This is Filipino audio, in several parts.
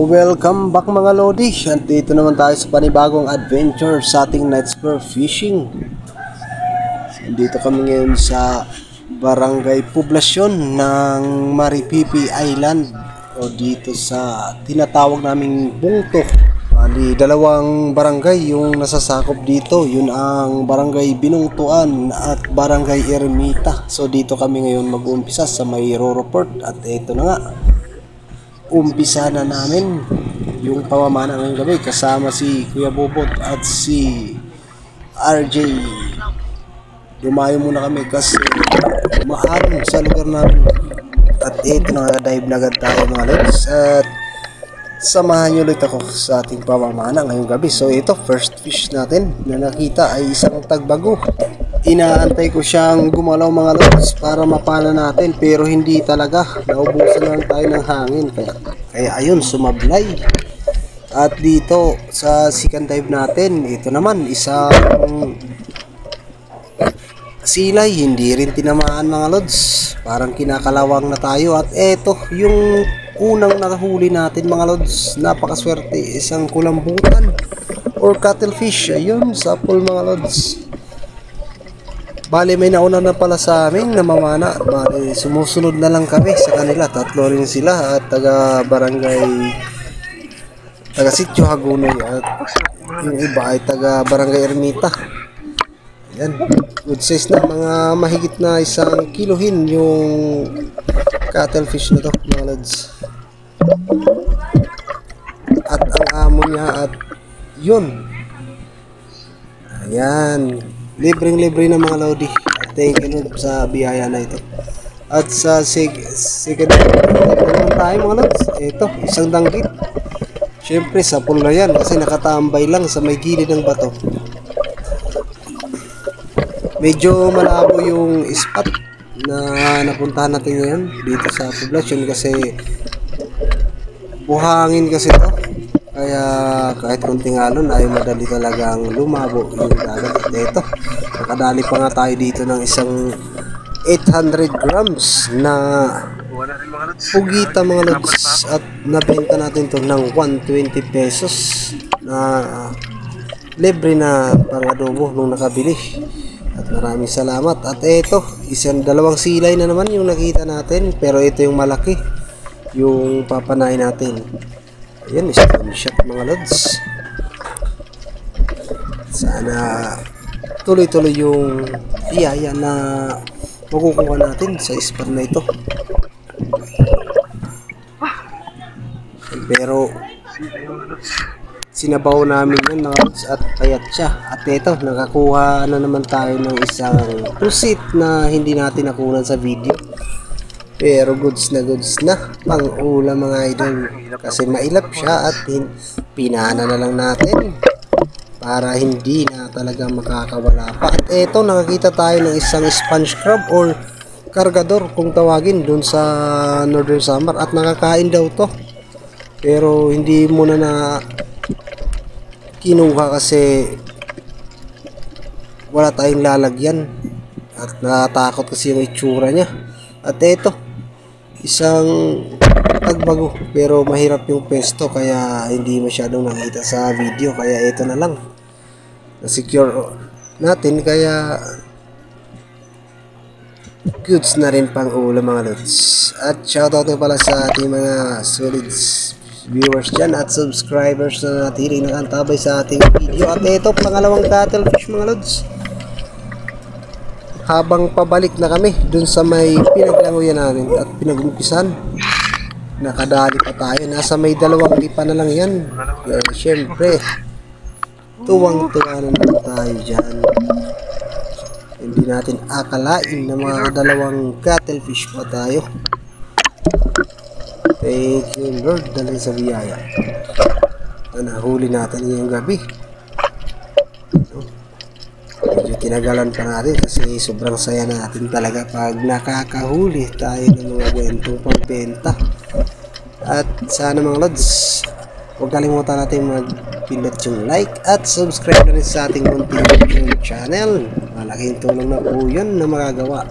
Welcome back mga Lodi. Dito naman tayo sa panibagong adventure sa ating night spur fishing. Dito kami ngayon sa Barangay Poblasyon ng Maripipi Island o dito sa tinatawag naming Bungtok. Bali, dalawang barangay yung nasasakop dito. Yun ang Barangay Binungtuan at Barangay Ermita. So dito kami ngayon mag-uumpisa sa may Roro Port at ito na nga. Umpisa na namin yung pamamana ngayong gabi kasama si Kuya Bobot at si RJ. Dumayo muna kami kasi maaram sa lugar namin. At ito na, dive na agad tayo mga lods. At samahan nyo ulit ako sa ating pamamana ngayong gabi. So ito, first fish natin na nakita ay isang tagbago. Inaantay ko siyang gumalaw mga lods para mapana natin, pero hindi talaga. Naubusan lang tayo ng hangin kaya ayun, sumablay. At dito sa second dive natin, ito naman isang silay, hindi rin tinamaan mga lods. Parang kinakalawang na tayo. At eto yung unang nakahuli natin mga lods. Napakaswerte, isang kulambutan or cuttlefish. Ayun, sapol mga lods. Bali, may nauna na pala sa amin na mamana. Bali, sumusunod na lang kami sa kanila. Tatlo rin sila at taga Sitio Hagunoy at yung iba ay taga Barangay Ermita. Yan, good size na, mga mahigit na 1 kilohin yung cuttlefish na to mga lods. At ang amo niya at yun, ayan, libreng-libre na mga lodi. At thank you Lord sa biyaya na ito. At sa second naman tayo mga lods. Ito, isang danggit. Syempre sa pool na yan kasi nakatambay lang sa may gilid ng bato. Medyo malabo yung spot na napuntahan natin ngayon dito sa poblasyon kasi buhangin kasi to. Kaya kahit konting alon ay madali talagang lumabo yung dagat. At ito, nakadali pa nga tayo dito ng isang 800 grams na pugita mga lods. At nabenta natin to ng 120 pesos na libre na pang adobo nung nakabili. At maraming salamat. At ito, dalawang silay na naman yung nakita natin, pero ito yung malaki yung papanain natin. Ayan, screenshot mga lods. Sana tuloy-tuloy yung iyaya na makukuha natin sa spot na ito. Pero sinabaw namin yan mga lods at payat siya. At ito, nakakuha na naman tayo ng isang pusit na hindi natin nakunan sa video, pero goods na pang ulam mga idol kasi mailap siya. At pinana na lang natin para hindi na talaga makakawala pa. At ito, nakakita tayo ng isang sponge crab or kargador kung tawagin dun sa Northern Samar. At nakakain daw to, pero hindi muna na kinuha kasi wala tayong lalagyan at natatakot kasi yung itsura niya. At ito, isang tagbago pero mahirap yung pesto kaya hindi masyadong nakita sa video, kaya ito na lang na-secure natin, kaya goods na rin pang ulam mga lods. At shoutout na pala sa ating mga solids viewers dyan at subscribers na natiling nakantabay sa ating video. At ito, pangalawang cuttlefish mga lods. Habang pabalik na kami dun sa may pinaglanguyan namin at pinagumpisan, nakadali pa tayo. Nasa may 2 lipa na lang yan. Syempre, tuwang-tuwa na naman tayo dyan. Hindi natin akalain na mga 2 cuttlefish pa tayo. Thank you Lord dahil sa biyaya na nahuli natin ngayong gabi. Medyo tinagalan pa natin kasi sobrang saya natin talaga pag nakakahuli tayo ng mga kwentong pagbenta. At sana mga lods, huwag kalimutan natin mag-pindot yung like at subscribe na rin sa ating munting YouTube channel. Malaking tulong na po yun na magagawa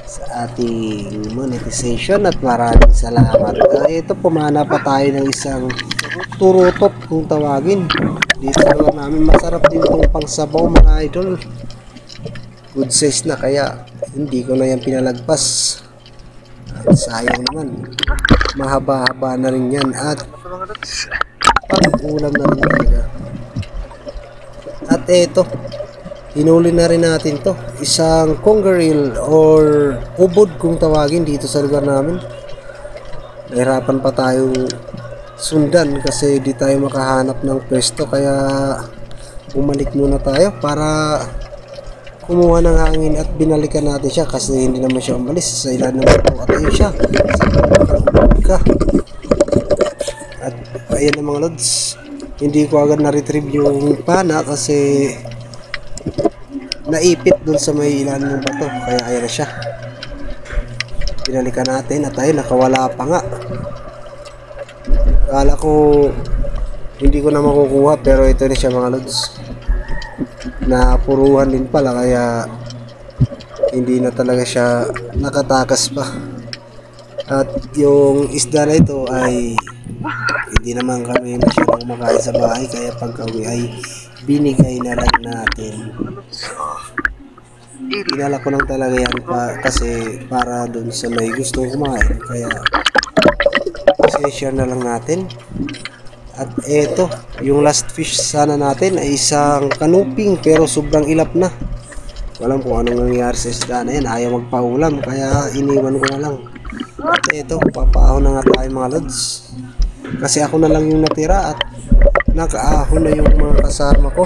sa ating monetization. At maraming salamat. Ito, pumana pa tayo ng isang turutot kung tawagin. Dito sa lugar namin, masarap din itong pangsabaw mga idol. Good size na, kaya hindi ko na yan pinalagpas. At sayang naman, mahaba-haba na rin yan at pag-ulam na rin talaga. At eto, hinuli na rin natin to, isang congaril or ubod kung tawagin dito sa lugar namin. Nahirapan pa tayong sundan kasi di tayo makahanap ng pwesto, kaya bumalik muna tayo para kumuha ng hangin at binalikan natin siya kasi hindi naman siya umalis sa ilalim ng ito. At ayun siya, at ayan na mga lods, hindi ko agad na-retrieve yung pana kasi naipit dun sa may ilalim ng bato, kaya ayan na siya, binalikan natin at ayun, nakawala pa nga. Akala ko hindi ko na makukuha, pero ito na siya mga lods, napuruhan din pala, kaya hindi na talaga siya nakatakas pa. At yung isda na ito ay hindi naman kami masyadong kumakain sa bahay, kaya pagka-uwi ay binigay na lang natin. Pinala ko lang talaga yan kasi para dun sa may gustong kumain, kaya share na lang natin. At eto, yung last fish sana natin ay isang kanuping, pero sobrang ilap na. Walang kung anong nangyari sa isda na yan, ayaw magpaulam, kaya iniwan ko na lang. At eto, papaahon na nga tayo mga lods, kasi ako na lang yung natira at nakaahon na yung mga kasama ko.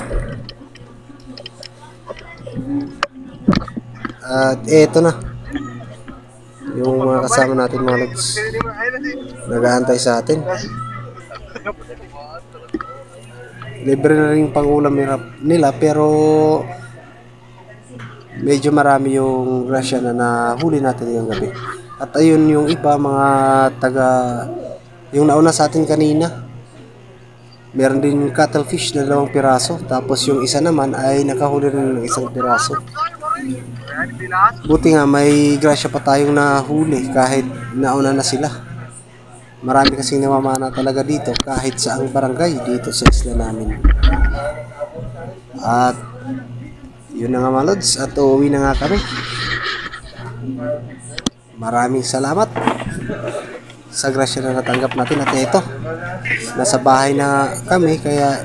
At eto na yung mga kasama natin mga lods, nag-aantay sa atin. Libre na rin pang-ulam nila, pero medyo marami yung grasya na nahuli natin ngayong gabi. At ayun yung iba, mga taga yung nauna sa atin kanina, meron din cuttlefish na 2 piraso, tapos yung isa naman ay nakahuli rin ng 1 piraso. Buti nga may grasya pa tayong nahuli kahit nauna na sila. Marami kasing namamana talaga dito kahit sa ang barangay dito sa isla namin. At yun na nga mga lods, at uuwi na nga kami. Maraming salamat sa grasya na natanggap natin. At ito, nasa bahay na kami, kaya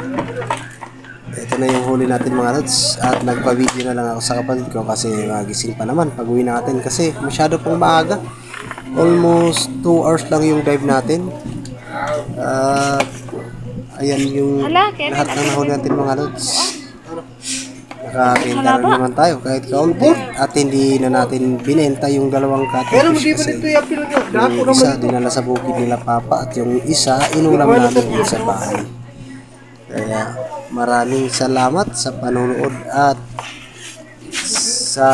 ito na yung huli natin mga lods. At nagpa-video na lang ako sa kapatid ko kasi magising pa naman pag uwi natin kasi masyado pong maaga. Almost 2 hours lang yung dive natin. Ayan yung lahat ng nahuli natin mga lods. Nakabenta rin naman tayo kahit kaunti, at hindi na natin binenta yung 2 cuttlefish kasi yung isa dinala sa bukid nila papa at yung isa inulam namin sa bahay. Kaya maraming salamat sa panonood at sa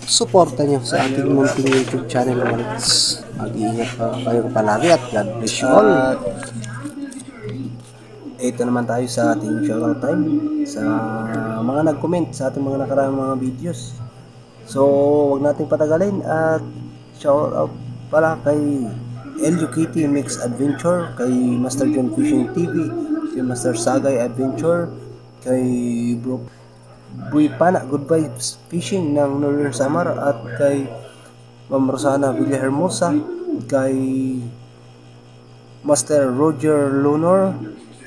suporta nyo sa ating munting YouTube channel mga lods. Mag-iingat pa kayo palagi at God bless you all. Ito naman tayo sa ating shoutout time sa mga nag-comment sa ating mga nakaraang mga videos. So wag nating patagalin at shoutout pala kay LUKT Mix Adventure, kay Master John Fishing TV, kay Master Sagay Adventure, kay Bro Buy Pana Good Vibes Fishing ng Northern Samar, at kay Ma'am Rosana Villahermosa, kay Master Roger Lunor,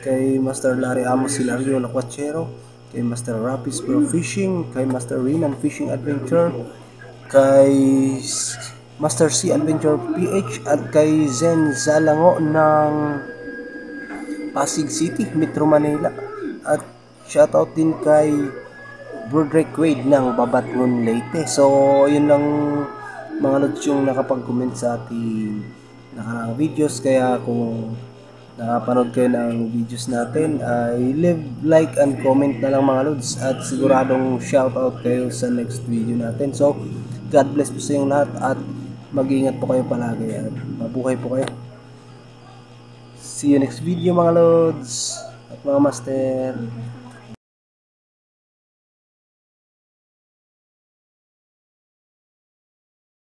kay Master Larry Amos Hilario Lacuachero, kay Master Rapis Pro Fishing, kay Master Rinan Fishing Adventure, kay Master C Adventure PH, at kay Zen Zalango ng Pasig City, Metro Manila. At shoutout din kay Broderick Wade ng Babatngon Leyte. So yun lang mga lods yung nakapag-comment sa ating nakaraang videos, kaya kung nakapanood kayo ng videos natin ay leave like and comment na lang mga lods, at siguradong shoutout kayo sa next video natin. So God bless po sa inyong lahat at mag-ingat po kayo palagi at mabuhay po kayo. See you next video mga lods at mga master.